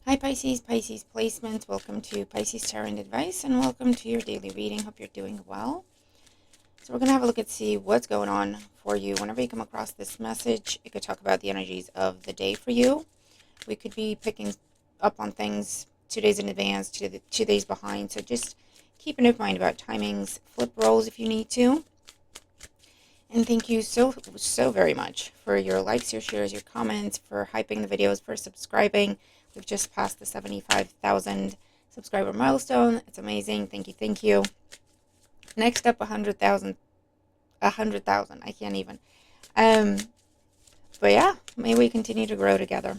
Hi Pisces, Pisces placements. Welcome to Pisces Tarot and Advice, and welcome to your daily reading. Hope you're doing well. So we're going to have a look at see what's going on for you. Whenever you come across this message, it could talk about the energies of the day for you. We could be picking up on things 2 days in advance, 2 days behind. So just keep an open mind about timings, flip roles if you need to. And thank you so very much for your likes, your shares, your comments, for hyping the videos, for subscribing. We've just passed the 75,000 subscriber milestone. It's amazing. Thank you. Thank you. Next up, 100,000. 100,000. I can't even. But yeah, may we continue to grow together.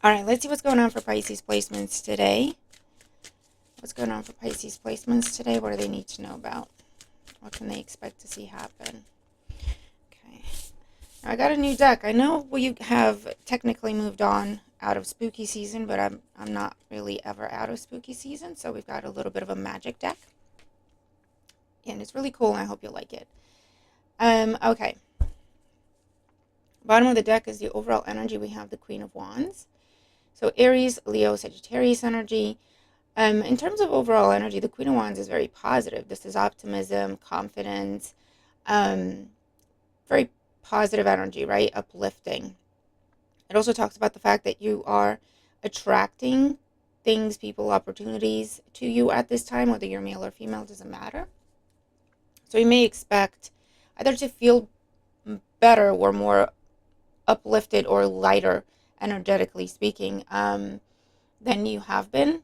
All right, let's see what's going on for Pisces placements today. What's going on for Pisces placements today? What do they need to know about? What can they expect to see happen? Okay. Now I got a new deck. I know we have technically moved on out of spooky season, but I'm not really ever out of spooky season. So we've got a little bit of a magic deck. And it's really cool, and I hope you'll like it. Okay. Bottom of the deck is the overall energy. We have the Queen of Wands. So Aries, Leo, Sagittarius energy. In terms of overall energy, the Queen of Wands is very positive. This is optimism, confidence, very positive energy, right? Uplifting. It also talks about the fact that you are attracting things, people, opportunities to you at this time, whether you're male or female, doesn't matter. So you may expect either to feel better or more uplifted or lighter, energetically speaking, than you have been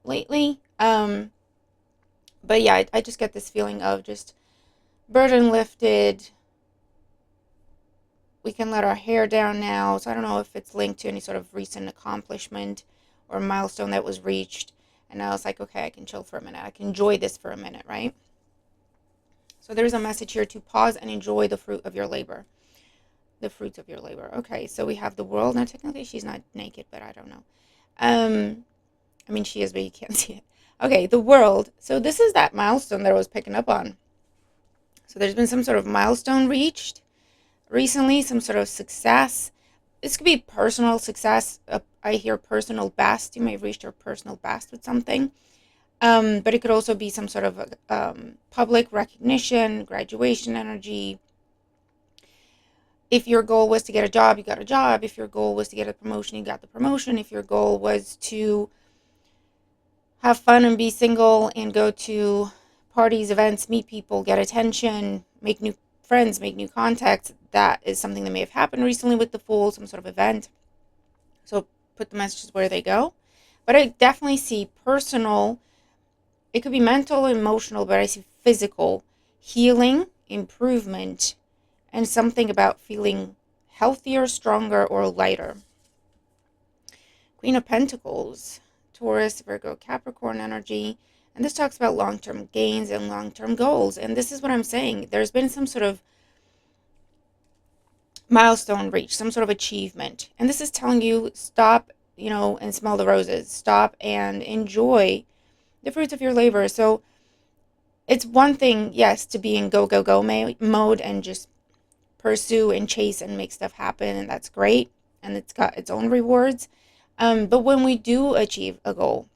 lately. But yeah, I just get this feeling of just burden lifted. We can let our hair down now. So I don't know if it's linked to any sort of recent accomplishment or milestone that was reached. And I was like, okay, I can chill for a minute. I can enjoy this for a minute, right? So there's a message here to pause and enjoy the fruit of your labor. The fruits of your labor. Okay, so we have the world. Now, technically, she's not naked, but I don't know. I mean, she is, but you can't see it. Okay, the world. So this is that milestone that I was picking up on. So there's been some sort of milestone reached recently, some sort of success. This could be personal success. I hear personal best. You may have reached your personal best with something. But it could also be some sort of public recognition, graduation energy. If your goal was to get a job, you got a job. If your goal was to get a promotion, you got the promotion. If your goal was to have fun and be single and go to parties, events, meet people, get attention, make new friends, make new contacts, that is something that may have happened recently with the Fool, some sort of event. So put the messages where they go. But I definitely see personal, it could be mental, emotional, but I see physical healing, improvement, and something about feeling healthier, stronger, or lighter. Queen of Pentacles, Taurus, Virgo, Capricorn energy. And this talks about long-term gains and long-term goals. And this is what I'm saying. There's been some sort of milestone reached, some sort of achievement. And this is telling you, stop, and smell the roses. Stop and enjoy the fruits of your labor. So it's one thing, yes, to be in go, go, go mode and just pursue and chase and make stuff happen. And that's great. And it's got its own rewards. But when we do achieve a goal,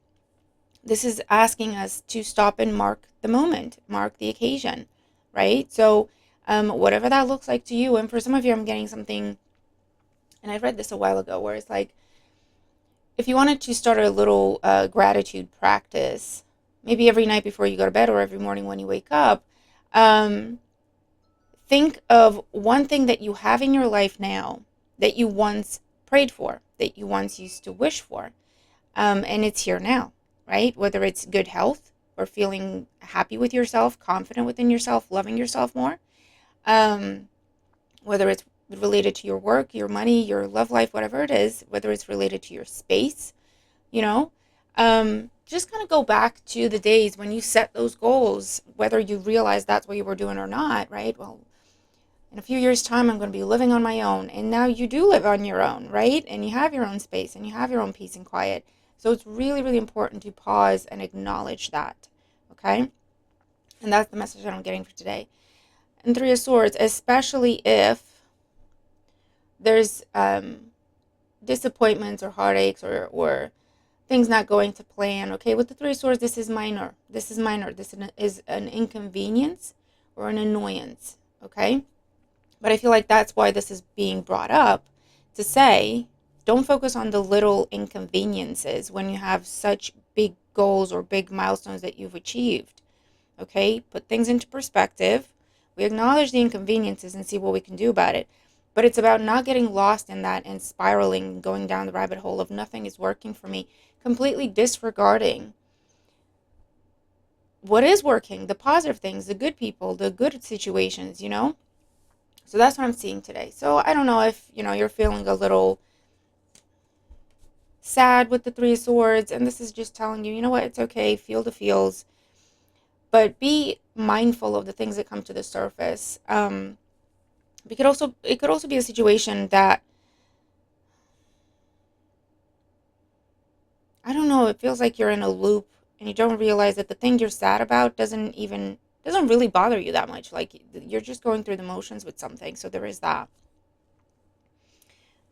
this is asking us to stop and mark the moment, mark the occasion, right? So whatever that looks like to you, and for some of you, I'm getting something, and I read this a while ago, where it's like, if you wanted to start a little gratitude practice, maybe every night before you go to bed or every morning when you wake up, think of one thing that you have in your life now that you once prayed for, that you once used to wish for, and it's here now, right? Whether it's good health or feeling happy with yourself, confident within yourself, loving yourself more, whether it's related to your work, your money, your love life, whatever it is, whether it's related to your space, just kind of go back to the days when you set those goals, whether you realize that's what you were doing or not, right? Well, in a few years' time, I'm going to be living on my own. And now you do live on your own, right? And you have your own space and you have your own peace and quiet. So it's really, really important to pause and acknowledge that, okay? And that's the message that I'm getting for today. And Three of Swords, especially if there's disappointments or heartaches or things not going to plan. Okay, with the Three of Swords, this is minor. This is minor. This is an inconvenience or an annoyance. Okay, but I feel like that's why this is being brought up, to say don't focus on the little inconveniences when you have such big goals or big milestones that you've achieved. Okay, put things into perspective. We acknowledge the inconveniences and see what we can do about it. But it's about not getting lost in that and spiraling, going down the rabbit hole of nothing is working for me, completely disregarding what is working, the positive things, the good people, the good situations, So that's what I'm seeing today. So I don't know if, you're feeling a little sad with the Three of Swords, and this is just telling you, you know what, it's okay, feel the feels, but be mindful of the things that come to the surface. It could also be a situation that, I don't know, it feels like you're in a loop and you don't realize that the thing you're sad about doesn't really bother you that much. Like you're just going through the motions with something. So there is that.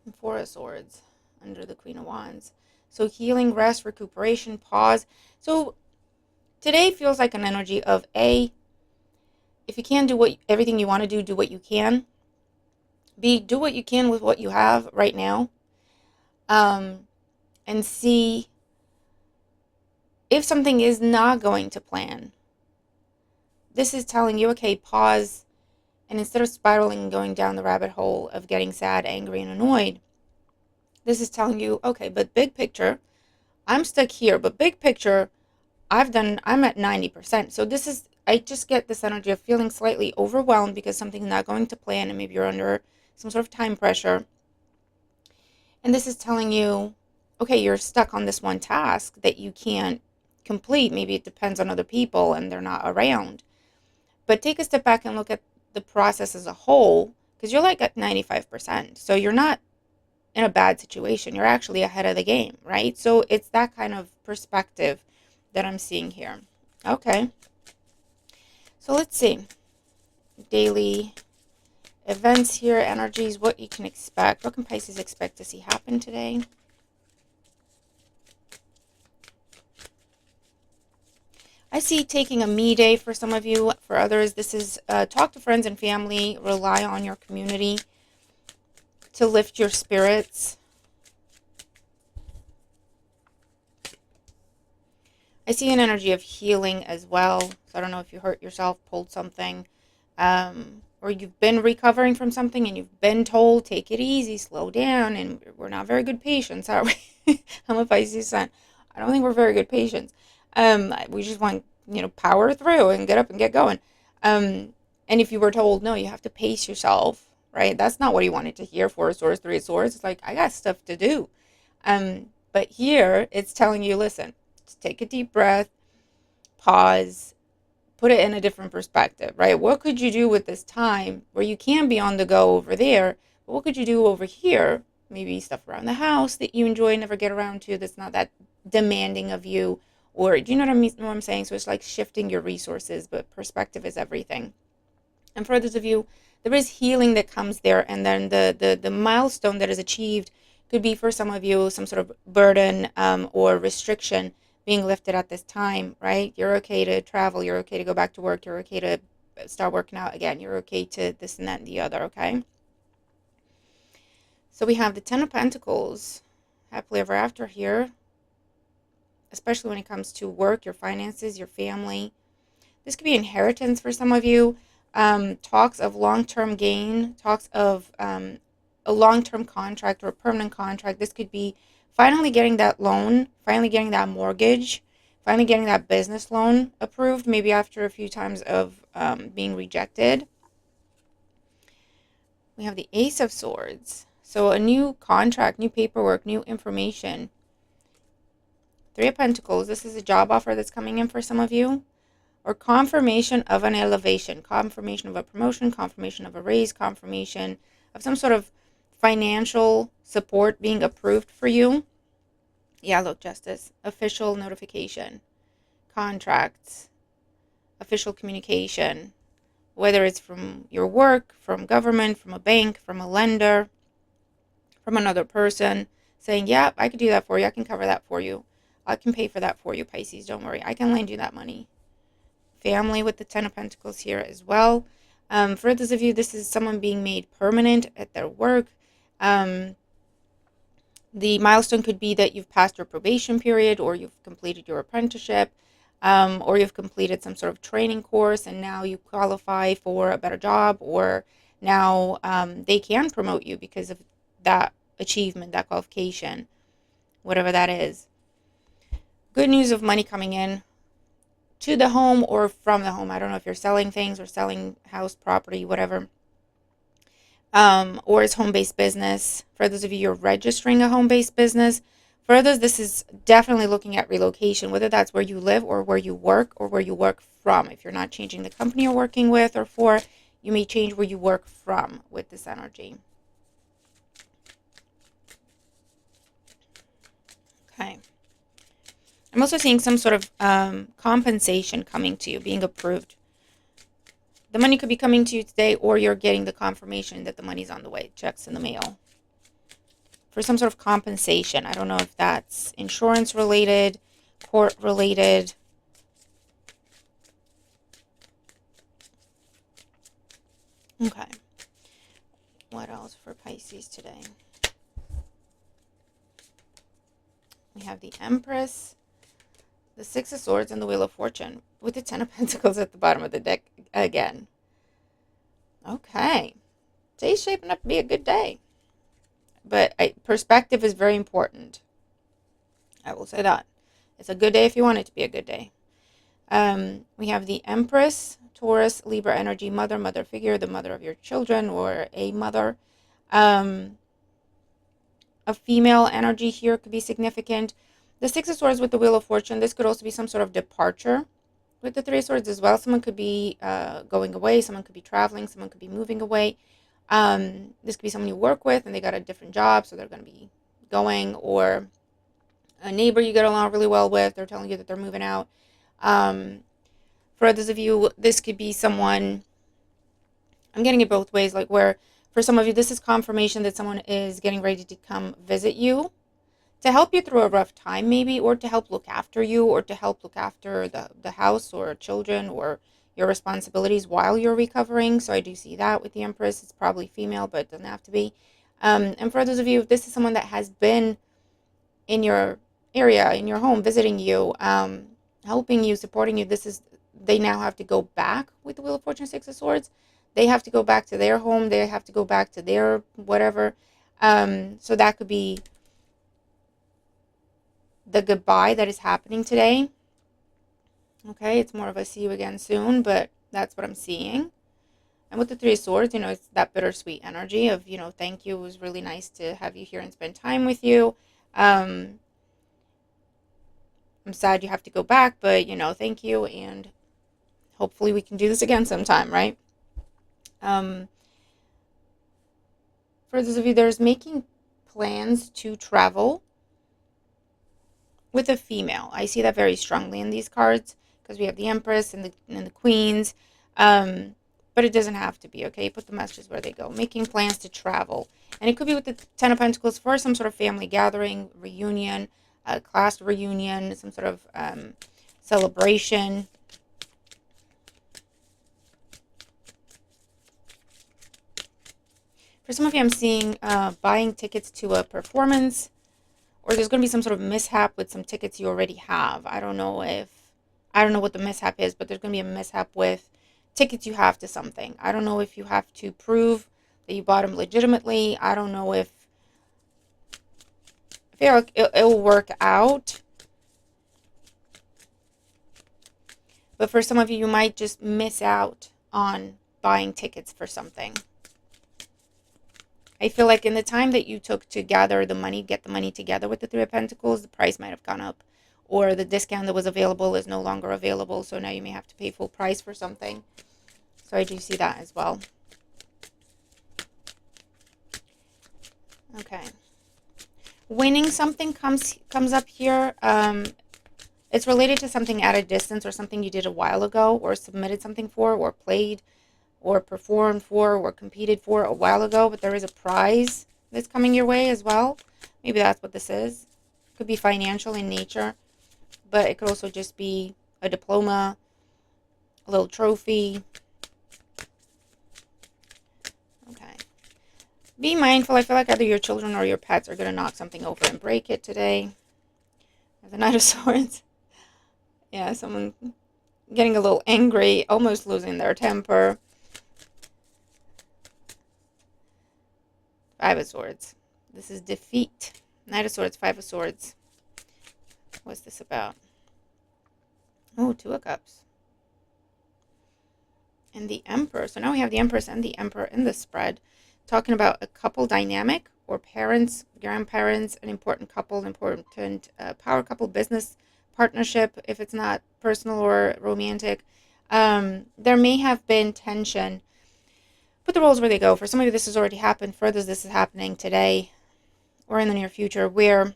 And Four of Swords under the Queen of Wands. So healing, rest, recuperation, pause. So today feels like an energy of if you can't do everything you want to do what you can. Do what you can with what you have right now. And see if something is not going to plan. This is telling you, okay, pause, and instead of spiraling and going down the rabbit hole of getting sad, angry, and annoyed, this is telling you, okay, but big picture, I'm stuck here, but big picture, I'm at 90%. So I just get this energy of feeling slightly overwhelmed because something's not going to plan and maybe you're under some sort of time pressure. And this is telling you, okay, you're stuck on this one task that you can't complete. Maybe it depends on other people and they're not around. But take a step back and look at the process as a whole, because you're like at 95%. So you're not in a bad situation. You're actually ahead of the game, right? So it's that kind of perspective that I'm seeing here. Okay. So let's see. Daily events here, energies, what you can expect. What can Pisces expect to see happen today? I see taking a me day for some of you. For others, this is talk to friends and family. Rely on your community to lift your spirits. I see an energy of healing as well. So I don't know if you hurt yourself, pulled something, or you've been recovering from something and you've been told, take it easy, slow down, and we're not very good patients, are we? I'm a Pisces sun. I don't think we're very good patients. We just want, power through and get up and get going. And if you were told, no, you have to pace yourself, right? That's not what he wanted to hear. Four of Swords, Three of Swords. It's like, I got stuff to do. But here it's telling you, listen, just take a deep breath, pause, put it in a different perspective, right? What could you do with this time where you can be on the go over there? But what could you do over here? Maybe stuff around the house that you enjoy, never get around to, that's not that demanding of you. Or do you know what I'm saying? So it's like shifting your resources, but perspective is everything. And for others of you, there is healing that comes there, and then the milestone that is achieved could be for some of you some sort of burden or restriction being lifted at this time, right? You're okay to travel, you're okay to go back to work, you're okay to start working out again, you're okay to this and that and the other, okay? So we have the Ten of Pentacles, happily ever after here, especially when it comes to work, your finances, your family. This could be inheritance for some of you. Talks of long-term gain, talks of a long-term contract or a permanent contract. This could be finally getting that loan, finally getting that mortgage, finally getting that business loan approved, maybe after a few times of being rejected. We have the Ace of Swords. So a new contract, new paperwork, new information. Three of Pentacles. This is a job offer that's coming in for some of you. Or confirmation of an elevation, confirmation of a promotion, confirmation of a raise, confirmation of some sort of financial support being approved for you. Yeah, look, Justice. Official notification, contracts, official communication, whether it's from your work, from government, from a bank, from a lender, from another person. saying, yeah, I could do that for you. I can cover that for you. I can pay for that for you, Pisces. Don't worry. I can lend you that money. Family with the Ten of Pentacles here as well. For those of you, this is someone being made permanent at their work. The milestone could be that you've passed your probation period, or you've completed your apprenticeship, or you've completed some sort of training course and now you qualify for a better job, or now they can promote you because of that achievement, that qualification, whatever that is. Good news of money coming in to the home or from the home. I don't know if you're selling things or selling house, property, whatever. Or it's home-based business. For those of you who are registering a home-based business, for others, this is definitely looking at relocation, whether that's where you live or where you work or where you work from. If you're not changing the company you're working with or for, you may change where you work from with this energy. Okay. I'm also seeing some sort of compensation coming to you, being approved. The money could be coming to you today, or you're getting the confirmation that the money's on the way. Checks in the mail. For some sort of compensation. I don't know if that's insurance related, court related. Okay. What else for Pisces today? We have the Empress, the Six of Swords, and the Wheel of Fortune, with the Ten of Pentacles at the bottom of the deck again. Okay. Today's shaping up to be a good day. But perspective is very important. I will say that. It's a good day if you want it to be a good day. We have the Empress, Taurus, Libra energy, mother figure, the mother of your children, or a mother. A female energy here could be significant. The Six of Swords with the Wheel of Fortune, this could also be some sort of departure with the Three of Swords as well. Someone could be going away, someone could be traveling, someone could be moving away. This could be someone you work with and they got a different job, so they're going to be going, or a neighbor you get along really well with, they're telling you that they're moving out. For others of you, this could be someone, I'm getting it both ways, like where for some of you, this is confirmation that someone is getting ready to come visit you to help you through a rough time maybe, or to help look after you, or to help look after the house or children or your responsibilities while you're recovering. So I do see that with the Empress. It's probably female, but it doesn't have to be. And for those of you, if this is someone that has been in your area, in your home, visiting you, helping you, supporting you, they now have to go back with the Wheel of Fortune, Six of Swords. They have to go back to their home. They have to go back to their whatever. So that could be the goodbye that is happening today. Okay, it's more of a see you again soon, but that's what I'm seeing. And with the Three of Swords, it's that bittersweet energy of, thank you. It was really nice to have you here and spend time with you. I'm sad you have to go back, but, thank you. And hopefully we can do this again sometime, right? For those of you, there's making plans to travel with a female. I see that very strongly in these cards because we have the Empress and the Queens. But it doesn't have to be, okay? Put the messages where they go. Making plans to travel. And it could be with the Ten of Pentacles for some sort of family gathering, reunion, class reunion, some sort of celebration. For some of you, I'm seeing buying tickets to a performance, or there's going to be some sort of mishap with some tickets you already have. I don't know what the mishap is, but there's going to be a mishap with tickets you have to something. I don't know if you have to prove that you bought them legitimately. I don't know if I feel like it'll work out. But for some of you, you might just miss out on buying tickets for something. I feel like in the time that you took to gather the money, get the money together with the Three of Pentacles, the price might have gone up, or the discount that was available is no longer available, so now you may have to pay full price for something. So I do see that as well. Okay. Winning something comes up here. It's related to something at a distance, or something you did a while ago, or submitted something for, or played, or performed for, or competed for a while ago, but there is a prize that's coming your way as well. Maybe that's what this is. Could be financial in nature, but it could also just be a diploma, a little trophy. Okay. Be mindful. I feel like either your children or your pets are going to knock something over and break it today. The Knight of Swords. Yeah, someone getting a little angry, almost losing their temper. Five of Swords. This is defeat. Knight of Swords, Five of Swords. What's this about? Oh, Two of Cups. And the Emperor. So now we have the Empress and the Emperor in the spread. Talking about a couple dynamic or parents, grandparents, an important couple, important power couple, business partnership, if it's not personal or romantic. There may have been tension. Put the roles where they go. For some of you, this has already happened. For others, this is happening today or in the near future, where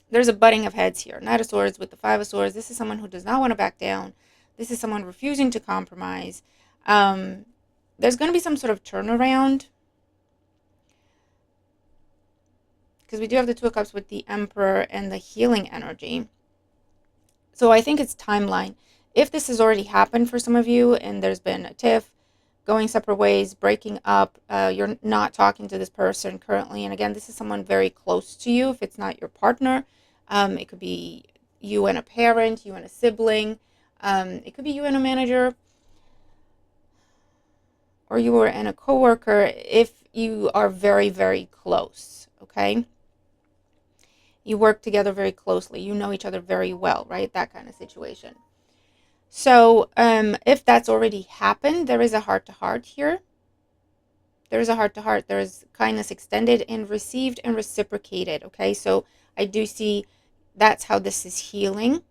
there's a butting of heads here. Knight of Swords with the Five of Swords. This is someone who does not want to back down. This is someone refusing to compromise. There's going to be some sort of turnaround, because we do have the Two of Cups with the Emperor and the healing energy. So I think it's timeline. If this has already happened for some of you and there's been a tiff, going separate ways, breaking up, you're not talking to this person currently. And again, this is someone very close to you. If it's not your partner, it could be you and a parent, you and a sibling. It could be you and a manager, or you and a coworker if you are very, very close, okay? You work together very closely. You know each other very well, right? That kind of situation. So if that's already happened, there is a heart-to-heart here. There is a heart-to-heart. There is kindness extended and received and reciprocated, okay? So I do see that's how this is healing,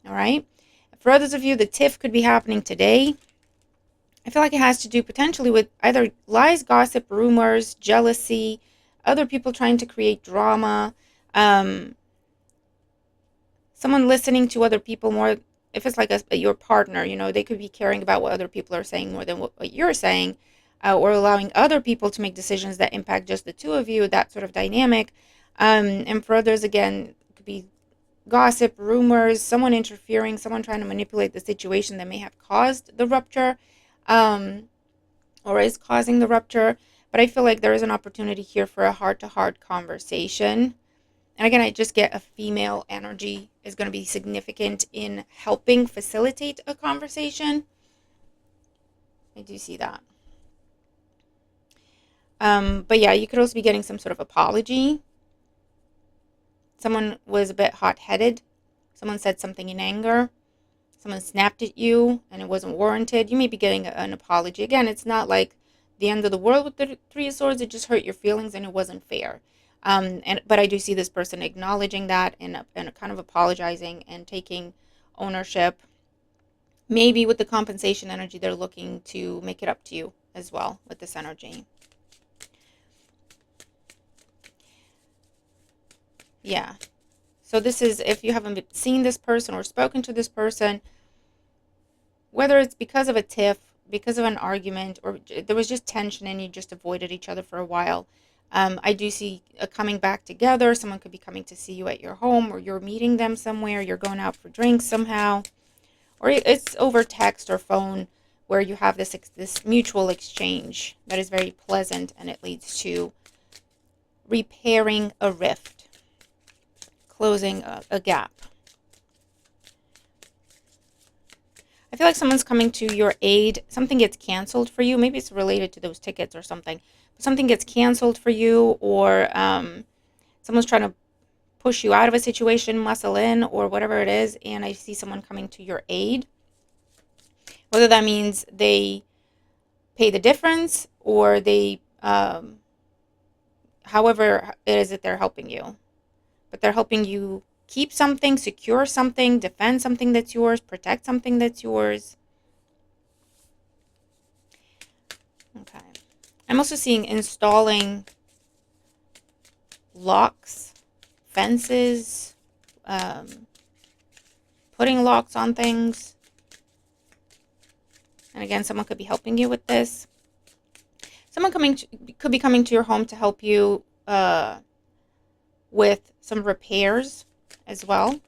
all right? For others of you, the tiff could be happening today. I feel like it has to do potentially with either lies, gossip, rumors, jealousy, other people trying to create drama, someone listening to other people more. If it's like your partner, you know, they could be caring about what other people are saying more than what you're saying, or allowing other people to make decisions that impact just the two of you, that sort of dynamic. And for others, again, it could be gossip, rumors, someone interfering, someone trying to manipulate the situation that may have caused the rupture, or is causing the rupture. But I feel like there is an opportunity here for a heart-to-heart conversation. And again, I just get a female energy is going to be significant in helping facilitate a conversation. I do see that. But yeah, you could also be getting some sort of apology. Someone was a bit hot-headed. Someone said something in anger. Someone snapped at you and it wasn't warranted. You may be getting an apology. Again, it's not like the end of the world with the Three of Swords. It just hurt your feelings and it wasn't fair. But I do see this person acknowledging that and kind of apologizing and taking ownership. Maybe with the compensation energy, they're looking to make it up to you as well with this energy. Yeah. So this is, if you haven't seen this person or spoken to this person, whether it's because of a tiff, because of an argument, or there was just tension and you just avoided each other for a while, I do see a coming back together. Someone could be coming to see you at your home, or you're meeting them somewhere, you're going out for drinks somehow, or it's over text or phone where you have this mutual exchange that is very pleasant, and it leads to repairing a rift, closing a gap. I feel like someone's coming to your aid. Something gets canceled for you. Maybe it's related to those tickets or something. But something gets canceled for you, or someone's trying to push you out of a situation, muscle in, or whatever it is. And I see someone coming to your aid. Whether that means they pay the difference, or they, however it is that they're helping you. But they're helping you keep something, secure something, defend something that's yours, protect something that's yours. Okay. I'm also seeing installing locks, fences, putting locks on things. And again, someone could be helping you with this. Someone could be coming to your home to help you with some repairs as well.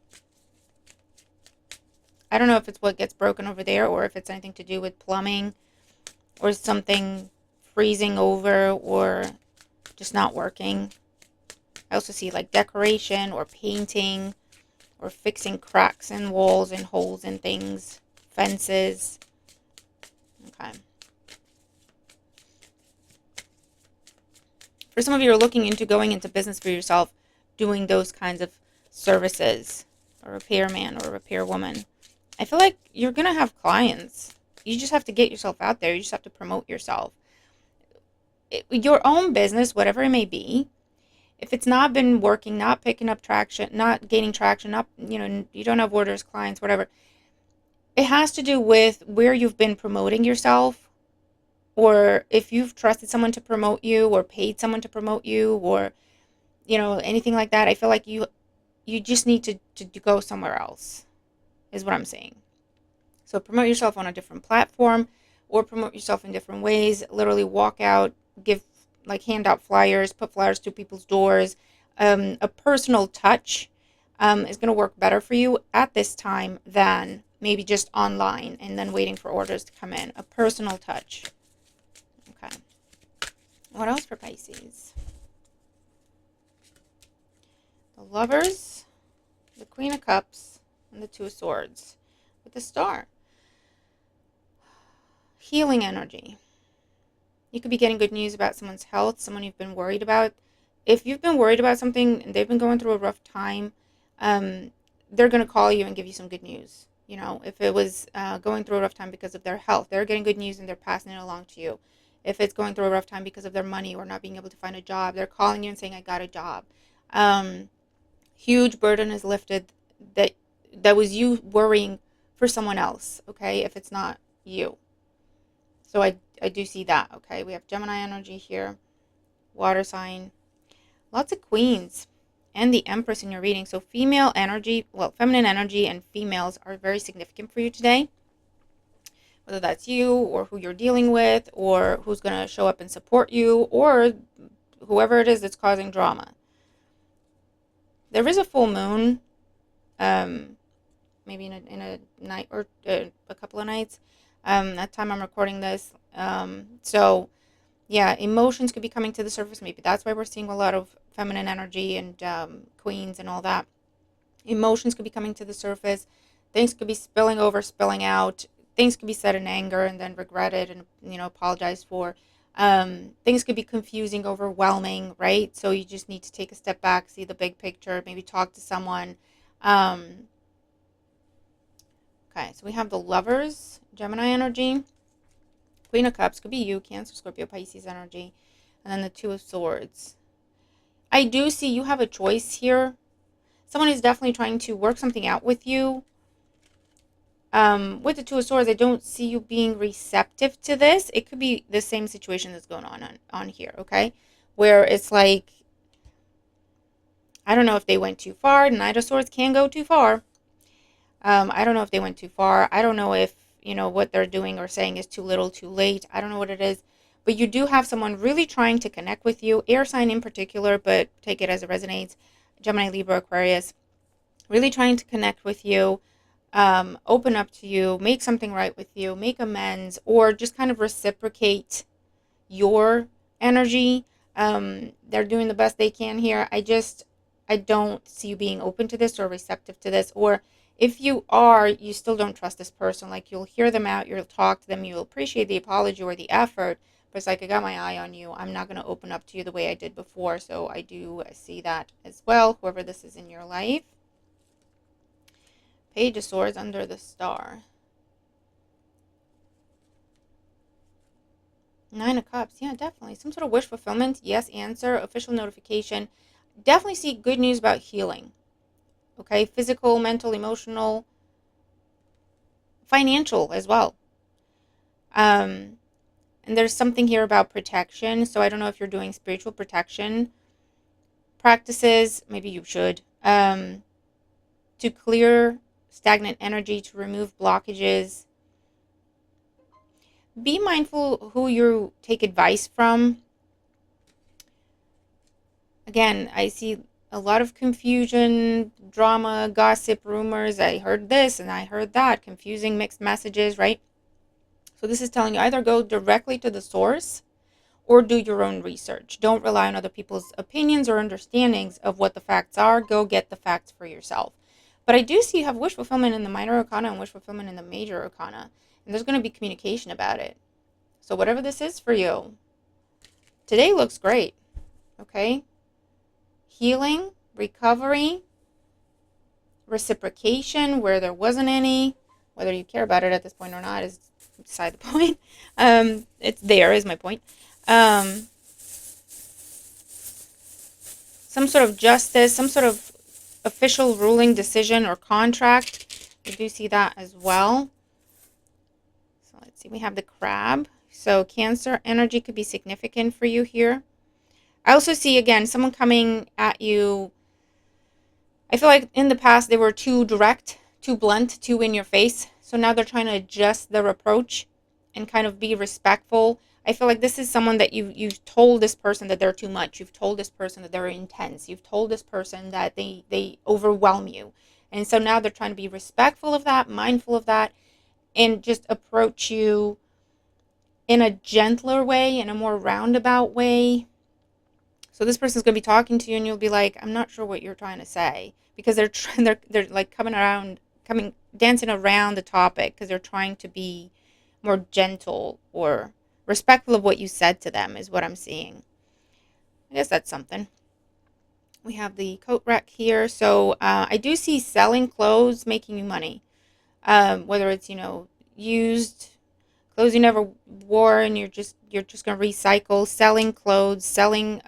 I don't know if it's what gets broken over there or if it's anything to do with plumbing or something freezing over or just not working. I also see like decoration or painting or fixing cracks in walls and holes in things, fences. Okay. For some of you who are looking into going into business for yourself, doing those kinds of services, a repairman or a repairwoman, I feel like you're going to have clients. You just have to get yourself out there. You just have to promote yourself. Your own business, whatever it may be, if it's not been working, not picking up traction, not gaining traction, not, you don't have orders, clients, whatever, it has to do with where you've been promoting yourself, or if you've trusted someone to promote you or paid someone to promote you, or, anything like that. I feel like you just need to go somewhere else, is what I'm saying. So promote yourself on a different platform or promote yourself in different ways. Literally walk out, hand out flyers, put flyers to people's doors. A personal touch is going to work better for you at this time than maybe just online and then waiting for orders to come in. A personal touch. Okay. What else for Pisces? The Lovers, the Queen of Cups, and the Two of Swords with the Star. Healing energy. You could be getting good news about someone's health, someone you've been worried about. If you've been worried about something and they've been going through a rough time, they're going to call you and give you some good news. If it was going through a rough time because of their health, they're getting good news and they're passing it along to you. If it's going through a rough time because of their money or not being able to find a job, they're calling you and saying, I got a job. Huge burden is lifted that was you worrying for someone else, okay, if it's not you. So I do see that, okay? We have Gemini energy here, water sign, lots of queens, and the Empress in your reading. So female energy, feminine energy and females are very significant for you today. Whether that's you or who you're dealing with or who's going to show up and support you or whoever it is that's causing drama. There is a full moon, maybe in a night or a couple of nights. That time I'm recording this. So yeah, emotions could be coming to the surface. Maybe that's why we're seeing a lot of feminine energy and queens and all that. Emotions could be coming to the surface. Things could be spilling over, spilling out. Things could be said in anger and then regretted and, apologized for. Things could be confusing, overwhelming, right? So you just need to take a step back, see the big picture, maybe talk to someone. Okay, so we have the Lovers, Gemini energy. Queen of Cups could be you, Cancer, Scorpio, Pisces energy. And then the Two of Swords. I do see you have a choice here. Someone is definitely trying to work something out with you. With the Two of Swords, I don't see you being receptive to this. It could be the same situation that's going on here, okay? Where it's like, I don't know if they went too far. Knight of Swords can go too far. I don't know if they went too far. I don't know if, what they're doing or saying is too little, too late. I don't know what it is. But you do have someone really trying to connect with you. Air sign in particular, but take it as it resonates. Gemini, Libra, Aquarius. Really trying to connect with you. Open up to you. Make something right with you. Make amends. Or just kind of reciprocate your energy. They're doing the best they can here. I don't see you being open to this or receptive to this. Or if you are, you still don't trust this person. Like, you'll hear them out, you'll talk to them, you'll appreciate the apology or the effort, but it's like, I got my eye on you. I'm not going to open up to you the way I did before. So I do see that as well, whoever this is in your life. Page of Swords under the Star. Nine of Cups. Yeah, definitely. Some sort of wish fulfillment. Yes, answer. Official notification. Definitely see good news about healing. Okay, physical, mental, emotional, financial as well. And there's something here about protection. So I don't know if you're doing spiritual protection practices. Maybe you should. To clear stagnant energy, to remove blockages. Be mindful who you take advice from. Again, I see a lot of confusion, drama, gossip, rumors. I heard this and I heard that. Confusing mixed messages, right? So this is telling you either go directly to the source or do your own research. Don't rely on other people's opinions or understandings of what the facts are. Go get the facts for yourself. But I do see you have wish fulfillment in the minor arcana and wish fulfillment in the major arcana. And there's going to be communication about it. So whatever this is for you, today looks great. Okay? Healing, recovery, reciprocation where there wasn't any. Whether you care about it at this point or not is beside the point. It's there is my point. Some sort of justice, some sort of official ruling, decision, or contract. I do see that as well. So let's see. We have the crab. So Cancer energy could be significant for you here. I also see, again, someone coming at you. I feel like in the past they were too direct, too blunt, too in your face. So now they're trying to adjust their approach and kind of be respectful. I feel like this is someone that you've told this person that they're too much. You've told this person that they're intense. You've told this person that they overwhelm you. And so now they're trying to be respectful of that, mindful of that, and just approach you in a gentler way, in a more roundabout way. So this person's going to be talking to you and you'll be like, I'm not sure what you're trying to say, because they're like dancing around the topic because they're trying to be more gentle or respectful of what you said to them is what I'm seeing. I guess that's something. We have the coat rack here. So I do see selling clothes making you money. Whether it's, used clothes you never wore and you're just going to recycle, selling clothes, selling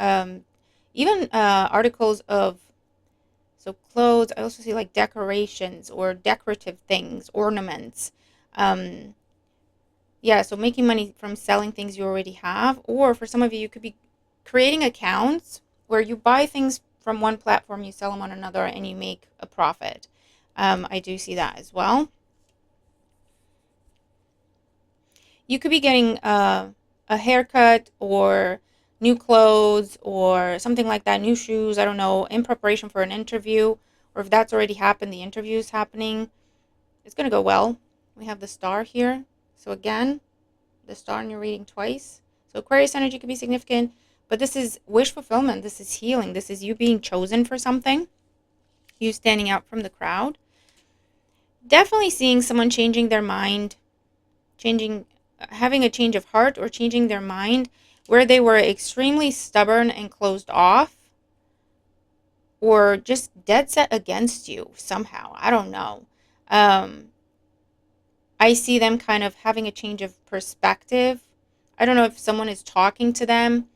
even articles of, so clothes. I also see like decorations or decorative things, ornaments. Yeah, so making money from selling things you already have. Or for some of you, you could be creating accounts where you buy things from one platform, you sell them on another, and you make a profit. I do see that as well. You could be getting a haircut or new clothes or something like that, new shoes, I don't know, in preparation for an interview. Or if that's already happened, the interview is happening. It's going to go well. We have the star here. So again, the star in your reading twice. So Aquarius energy could be significant, but this is wish fulfillment. This is healing. This is you being chosen for something. You standing out from the crowd. Definitely seeing someone changing their mind, having a change of heart or changing their mind where they were extremely stubborn and closed off or just dead set against you somehow. I don't know. I see them kind of having a change of perspective. I don't know if someone is talking to them,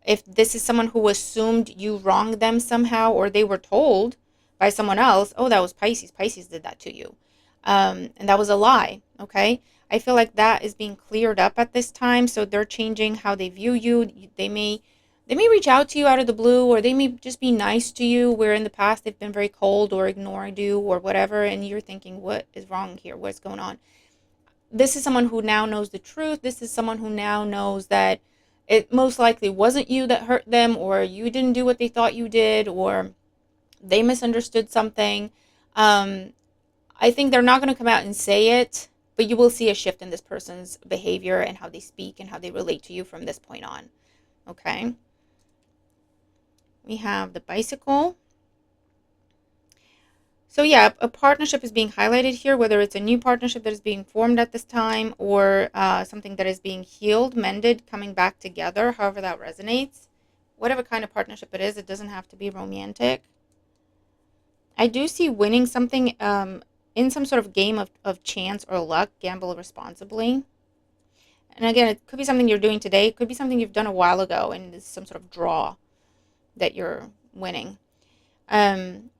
if this is someone who assumed you wronged them somehow, or they were told by someone else, oh, that was Pisces. Pisces did that to you. And that was a lie, okay? I feel like that is being cleared up at this time, so they're changing how they view you. They may reach out to you out of the blue, or they may just be nice to you, where in the past they've been very cold or ignored you or whatever, and you're thinking, what is wrong here? What's going on? This is someone who now knows the truth. This is someone who now knows that it most likely wasn't you that hurt them, or you didn't do what they thought you did, or they misunderstood something. I think they're not going to come out and say it, but you will see a shift in this person's behavior and how they speak and how they relate to you from this point on. Okay. We have the bicycle. So yeah, a partnership is being highlighted here, whether it's a new partnership that is being formed at this time or something that is being healed, mended, coming back together, however that resonates. Whatever kind of partnership it is, it doesn't have to be romantic. I do see winning something in some sort of game of chance or luck. Gamble responsibly. And again, it could be something you're doing today. It could be something you've done a while ago, and it's some sort of draw that you're winning.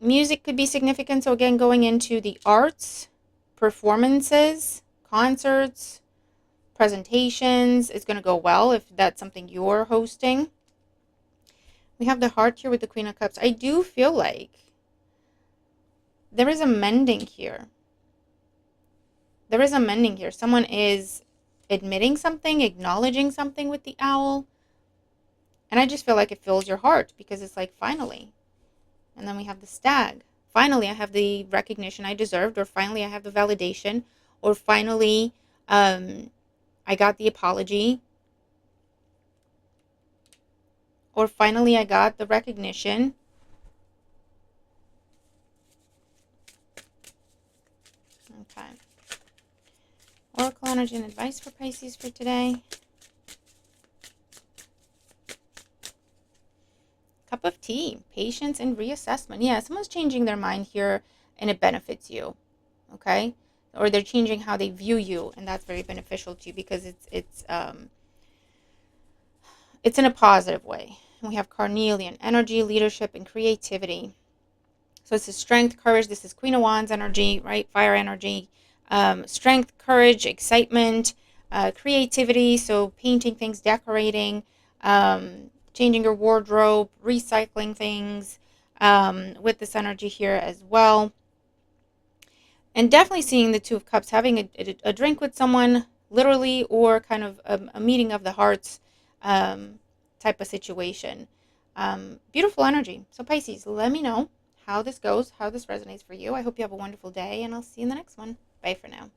Music could be significant. So again, going into the arts, performances, concerts, presentations is going to go well if that's something you're hosting. We have the heart here with the Queen of Cups. I do feel like there is a mending here. There is a mending here. Someone is admitting something, acknowledging something with the owl. And I just feel like it fills your heart because it's like, finally. And then we have the Stag. Finally, I have the recognition I deserved, or finally, I have the validation, or finally, I got the apology, or finally, I got the recognition. Okay. Oracle energy and advice for Pisces for today. Cup of tea, patience and reassessment. Yeah, someone's changing their mind here and it benefits you. Okay? Or they're changing how they view you, and that's very beneficial to you because it's in a positive way. We have carnelian, energy, leadership, and creativity. So this is strength, courage. This is Queen of Wands energy, right? Fire energy. Strength, courage, excitement, creativity. So painting things, decorating, changing your wardrobe, recycling things with this energy here as well. And definitely seeing the Two of Cups, having a drink with someone, literally, or kind of a meeting of the hearts type of situation. Beautiful energy. So Pisces, let me know how this goes, how this resonates for you. I hope you have a wonderful day, and I'll see you in the next one. Bye for now.